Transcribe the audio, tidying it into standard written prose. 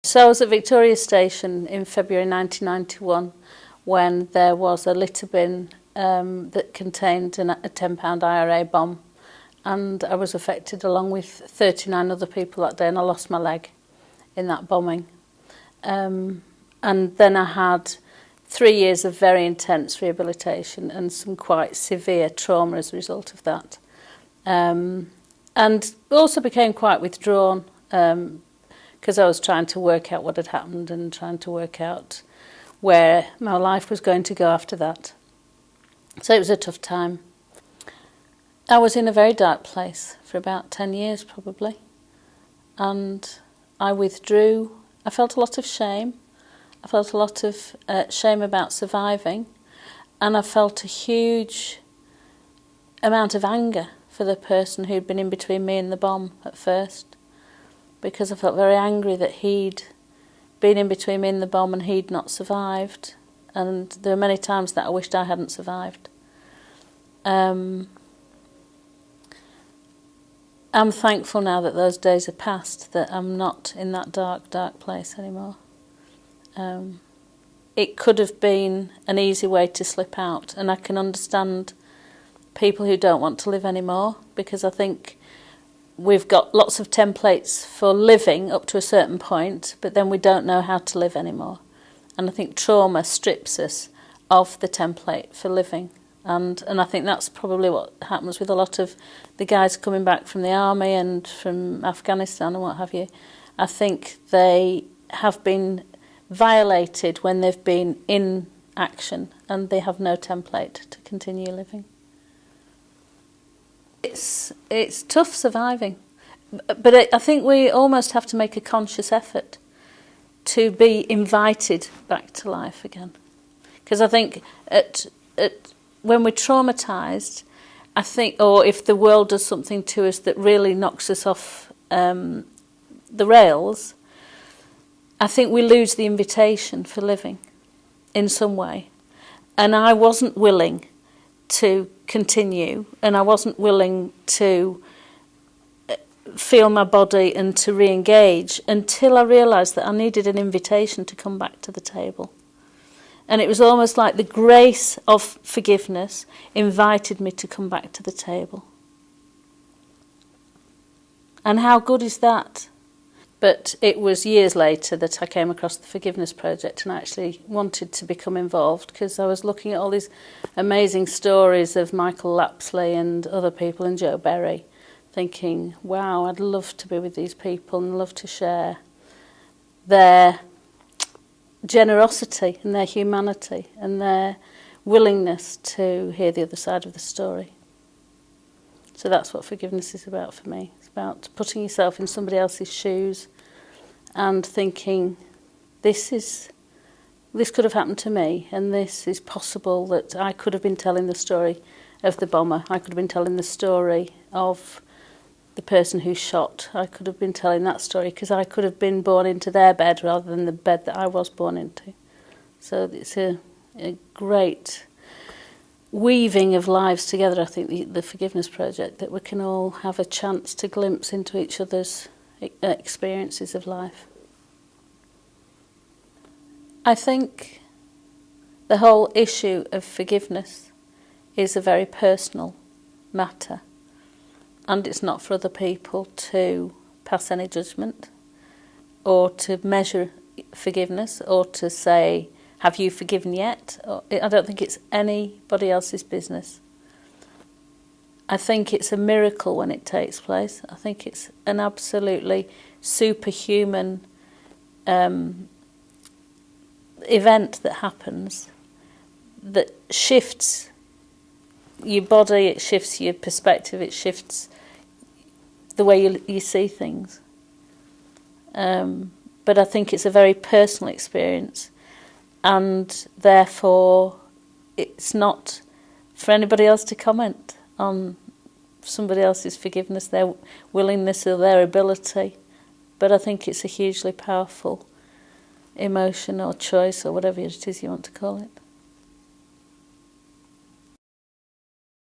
So I was at Victoria Station in February 1991 when there was a litter bin that contained a £10 IRA bomb, and I was affected along with 39 other people that day, and I lost my leg in that bombing. And then I had 3 years of very intense rehabilitation and some quite severe trauma as a result of that. And also became quite withdrawn because I was trying to work out what had happened and trying to work out where my life was going to go after that. So it was a tough time. I was in a very dark place for about 10 years probably, and I withdrew. I felt a lot of shame. I felt a lot of shame about surviving, and I felt a huge amount of anger for the person who'd been in between me and the bomb at first, because I felt very angry that he'd been in between me and the bomb and he'd not survived, and there were many times that I wished I hadn't survived. I'm thankful now that those days are past, that I'm not in that dark, dark place anymore. It could have been an easy way to slip out, and I can understand people who don't want to live anymore, because I think we've got lots of templates for living up to a certain point, but then we don't know how to live anymore. And I think trauma strips us of the template for living. And I think that's probably what happens with a lot of the guys coming back from the army and from Afghanistan and what have you. I think they have been violated when they've been in action and they have no template to continue living. It's tough surviving, but I think we almost have to make a conscious effort to be invited back to life again. Because I think when we're traumatised, I think, or if the world does something to us that really knocks us off the rails, I think we lose the invitation for living in some way. And I wasn't willing to continue, and I wasn't willing to feel my body and to re-engage until I realised that I needed an invitation to come back to the table. And it was almost like the grace of forgiveness invited me to come back to the table. And how good is that? But it was years later that I came across the Forgiveness Project and actually wanted to become involved, because I was looking at all these amazing stories of Michael Lapsley and other people and Joe Berry, thinking, wow, I'd love to be with these people and love to share their generosity and their humanity and their willingness to hear the other side of the story. So that's what forgiveness is about for me. It's about putting yourself in somebody else's shoes and thinking, this could have happened to me, and this is possible that I could have been telling the story of the bomber. I could have been telling the story of the person who shot. I could have been telling that story because I could have been born into their bed rather than the bed that I was born into. So it's a great weaving of lives together, I think, the Forgiveness Project, that we can all have a chance to glimpse into each other's experiences of life. I think the whole issue of forgiveness is a very personal matter, and it's not for other people to pass any judgment or to measure forgiveness or to say, have you forgiven yet? I don't think it's anybody else's business. I think it's a miracle when it takes place. I think it's an absolutely superhuman event that happens that shifts your body, it shifts your perspective, it shifts the way you see things. But I think it's a very personal experience, and therefore it's not for anybody else to comment on somebody else's forgiveness, their willingness or their ability. But I think it's a hugely powerful emotion or choice or whatever it is you want to call it.